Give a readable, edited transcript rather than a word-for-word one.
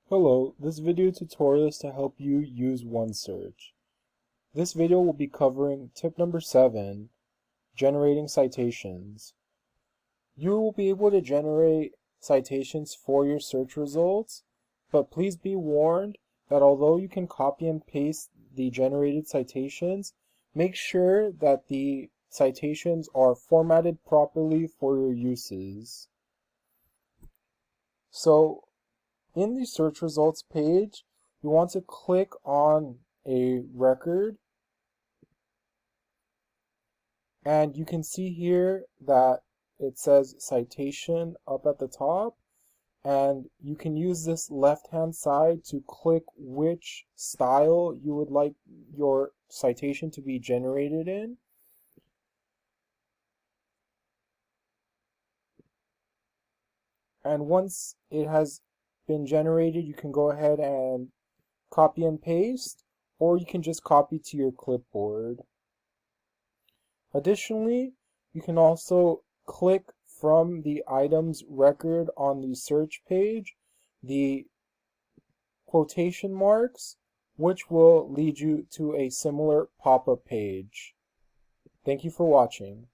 Hello, this video tutorial is to help you use OneSearch. This video will be covering tip number 7, generating citations. You will be able to generate citations for your search results, but please be warned that although you can copy and paste the generated citations, make sure that the citations are formatted properly for your uses. So, in the search results page, you want to click on a record, and you can see here that it says citation up at the top, and you can use this left hand side to click which style you would like your citation to be generated in. And once it has been generated, you can go ahead and copy and paste, or you can just copy to your clipboard. Additionally, you can also click from the items record on the search page the quotation marks, which will lead you to a similar pop-up page. Thank you for watching.